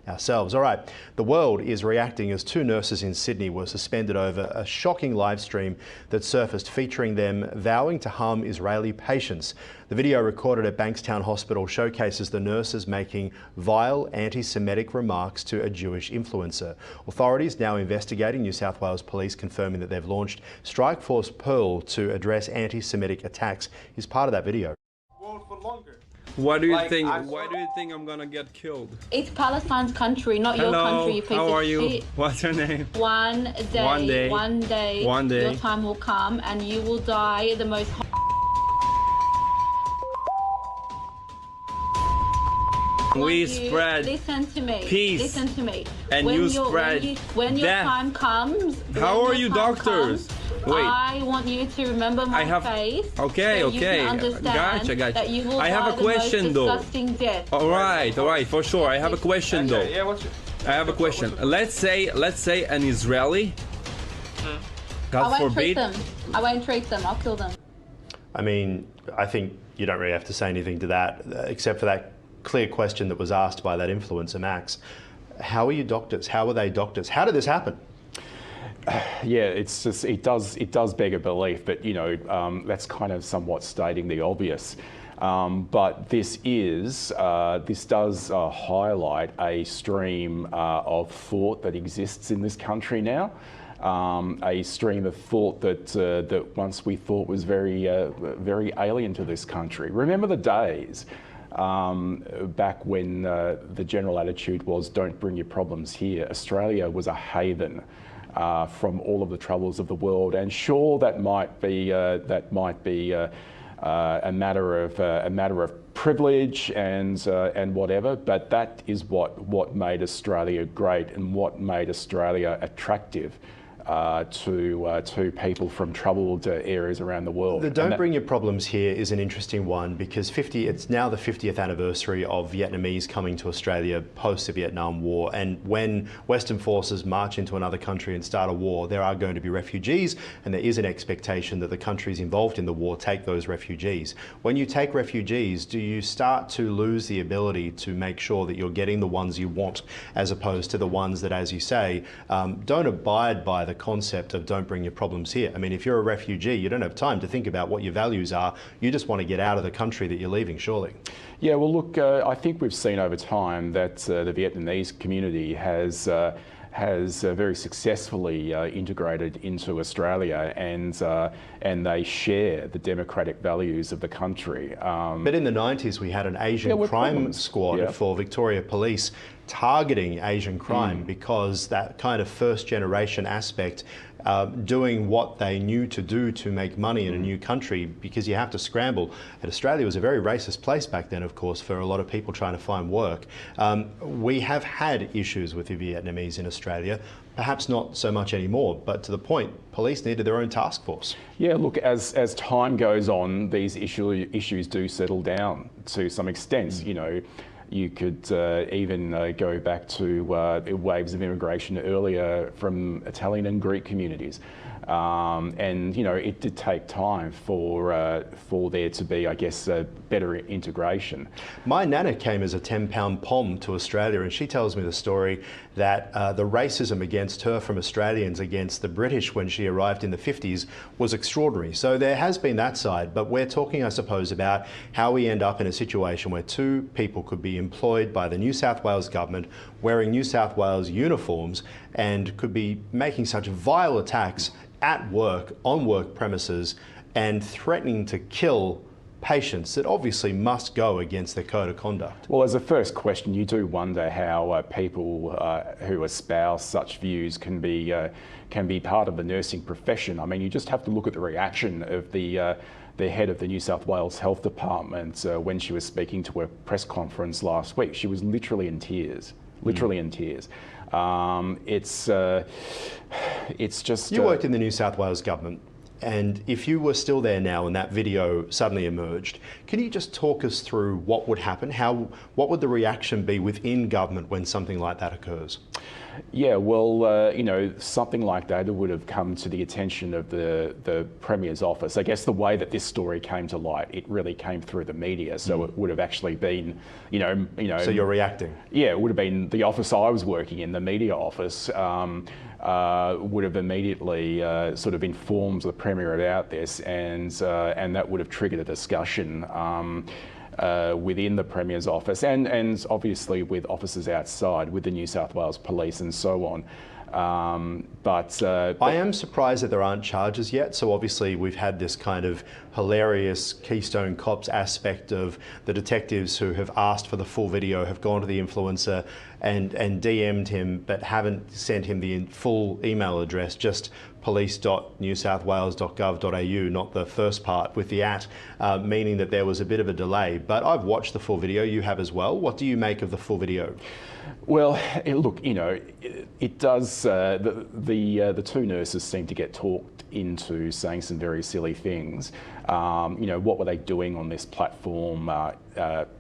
ourselves. All right, the world is reacting as two nurses in Sydney were suspended over a shocking live stream that surfaced featuring them vowing to harm Israeli patients. The video recorded at Bankstown Hospital showcases the nurses making vile anti-Semitic remarks to a Jewish influencer. Authorities now investigating, New South Wales Police confirming that they've launched Strike Force Pearl to address anti-Semitic attacks is part of that video. Why do you think? Why do you think I'm gonna get killed? It's Palestine's country, not Hello, your country. You piece how are of you? shit. What's your name? One day, your time will come and you will die the most. We spread listen to me. Peace. Listen to me. And you spread when your death. time comes. How are you doctors? Wait. I want you to remember my face. Okay, so okay. You can understand Gotcha. That you will I have die a question the most though. disgusting death. All right, for sure. I have a question though. Yeah, I have a question. Let's say an Israeli. God forbid. I won't treat them. I'll kill them. I mean, I think you don't really have to say anything to that, except for that clear question that was asked by that influencer, Max. How are you doctors? How are they doctors? How did this happen? Yeah, it's just it does beg a belief, but you know that's kind of somewhat stating the obvious. But this does highlight a stream of thought that exists in this country now. A stream of thought that once we thought was very alien to this country. Remember the days back when the general attitude was "Don't bring your problems here." Australia was a haven from all of the troubles of the world, and sure, that might be a matter of privilege and whatever, but that is what made Australia great and what made Australia attractive to people from troubled areas around the world. The Don't Bring Your Problems here is an interesting one because it's now the 50th anniversary of Vietnamese coming to Australia post the Vietnam War, and when Western forces march into another country and start a war, there are going to be refugees, and there is an expectation that the countries involved in the war take those refugees. When you take refugees, do you start to lose the ability to make sure that you're getting the ones you want as opposed to the ones that, as you say, don't abide by the concept of don't bring your problems here? I mean, if you're a refugee, you don't have time to think about what your values are. You just want to get out of the country that you're leaving, surely. Yeah, well, look, I think we've seen over time that the Vietnamese community has very successfully integrated into Australia, and they share the democratic values of the country. But in the 90s, we had an Asian crime squad for Victoria Police targeting Asian crime because that kind of first generation aspect, doing what they knew to do to make money in a new country, because you have to scramble. And Australia was a very racist place back then, of course, for a lot of people trying to find work. We have had issues with the Vietnamese in Australia, perhaps not so much anymore, but to the point, police needed their own task force. Yeah, look, as time goes on, these issues do settle down to some extent. You know, you could even go back to waves of immigration earlier from Italian and Greek communities. And you know, it did take time for there to be, I guess, better integration. My nana came as a 10-pound pom to Australia, and she tells me the story that the racism against her from Australians against the British when she arrived in the 50s was extraordinary. So there has been that side, but we're talking, I suppose, about how we end up in a situation where two people could be employed by the New South Wales government wearing New South Wales uniforms and could be making such vile attacks at work, on work premises, and threatening to kill patients that obviously must go against their code of conduct. Well, as a first question, you do wonder how people who espouse such views can be part of the nursing profession. I mean, you just have to look at the reaction of the head of the New South Wales Health Department when she was speaking to a press conference last week. She was literally in tears. Literally in tears. It's just... You worked in the New South Wales government. And if you were still there now and that video suddenly emerged, can you just talk us through what would happen? What would the reaction be within government when something like that occurs? Yeah, well, you know, something like that would have come to the attention of the Premier's office. I guess the way that this story came to light, it really came through the media. So it would have actually been, you know. So you're reacting? Yeah, it would have been the office I was working in, the media office, would have immediately sort of informed the Premier about this, and that would have triggered a discussion within the Premier's office and obviously with officers outside, with the New South Wales Police and so on. But I am surprised that there aren't charges yet. So obviously we've had this kind of hilarious Keystone Cops aspect of the detectives who have asked for the full video, have gone to the influencer and DM'd him, but haven't sent him the full email address, just police.newsouthwales.gov.au, not the first part with the @ meaning that there was a bit of a delay. But I've watched the full video, you have as well. What do you make of the full video? Well, look, you know, it does. The two nurses seem to get talked into saying some very silly things. You know, what were they doing on this platform?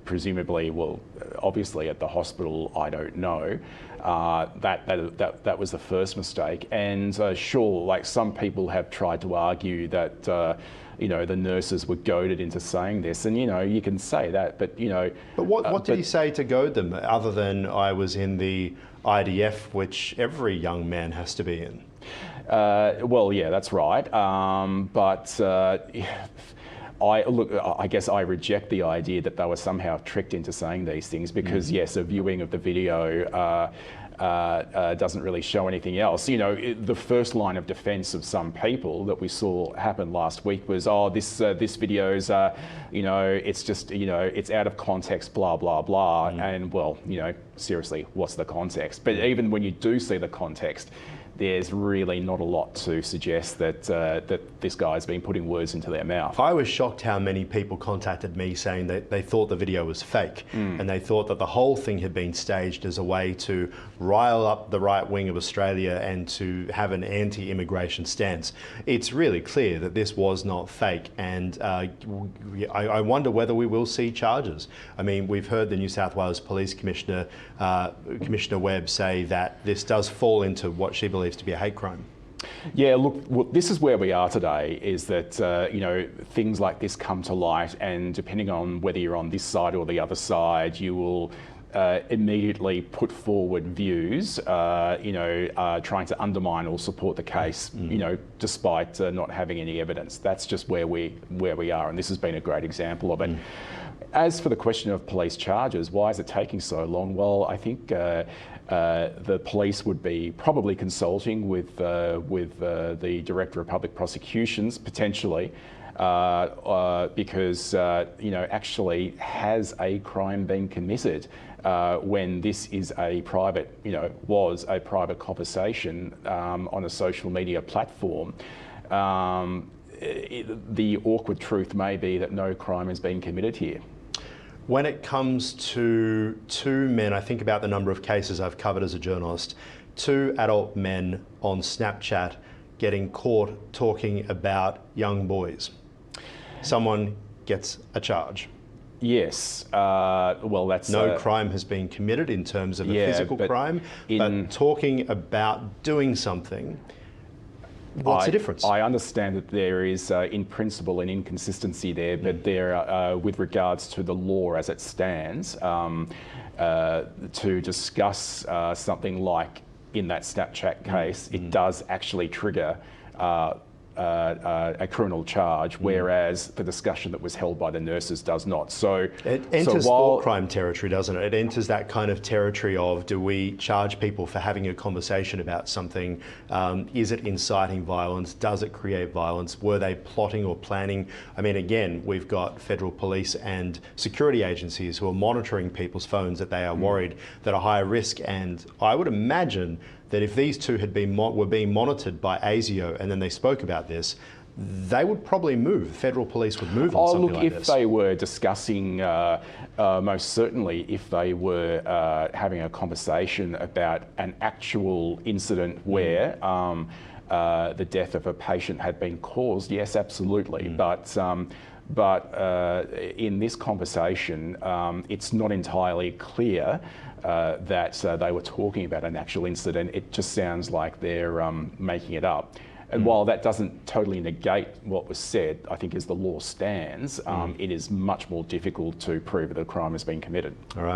Presumably, well, obviously at the hospital, I don't know. That was the first mistake. And sure, like some people have tried to argue that. You know, the nurses were goaded into saying this, and you know, you can say that, but you know. But what did he say to goad them, other than I was in the IDF, which every young man has to be in? Well, yeah, that's right. But I guess I reject the idea that they were somehow tricked into saying these things, because yes, a viewing of the video doesn't really show anything else. You know, the first line of defence of some people that we saw happen last week was, oh, this video's, you know, it's just, you know, it's out of context, blah, blah, blah. And well, you know, seriously, what's the context? But even when you do see the context, there's really not a lot to suggest that that this guy's been putting words into their mouth. I was shocked how many people contacted me saying that they thought the video was fake, and they thought that the whole thing had been staged as a way to rile up the right wing of Australia and to have an anti-immigration stance. It's really clear that this was not fake, and I wonder whether we will see charges. I mean, we've heard the New South Wales Police Commissioner, Commissioner Webb, say that this does fall into what she believes to be a hate crime. Yeah, look, this is where we are today, is that, you know, things like this come to light, and depending on whether you're on this side or the other side, you will immediately put forward views, you know, trying to undermine or support the case, you know, despite not having any evidence. That's just where we are, and this has been a great example of it. As for the question of police charges, why is it taking so long? Well, I think the police would be probably consulting with the Director of Public Prosecutions, potentially, because, you know, actually, has a crime been committed when this is a private, you know, was a private conversation on a social media platform? The awkward truth may be that no crime has been committed here. When it comes to two men, I think about the number of cases I've covered as a journalist, two adult men on Snapchat getting caught talking about young boys. Someone gets a charge. Yes, well, that's... No crime has been committed in terms of a physical crime, but talking about doing something. What's the difference? I understand that there is, in principle, an inconsistency there, but there, with regards to the law as it stands, to discuss something like in that Snapchat case, it does actually trigger a criminal charge, whereas the discussion that was held by the nurses does not. So it enters thought crime territory, doesn't it? It enters that kind of territory of, do we charge people for having a conversation about something? Is it inciting violence? Does it create violence? Were they plotting or planning? I mean, again, we've got federal police and security agencies who are monitoring people's phones that they are worried that are higher risk, and I would imagine that if these two had were being monitored by ASIO and then they spoke about this, they would probably move. Federal police would move on something like this. If they were discussing, most certainly, if they were having a conversation about an actual incident where the death of a patient had been caused, yes, absolutely. But in this conversation, it's not entirely clear that they were talking about an actual incident. It just sounds like they're making it up. And while that doesn't totally negate what was said, I think as the law stands, it is much more difficult to prove that a crime has been committed. All right.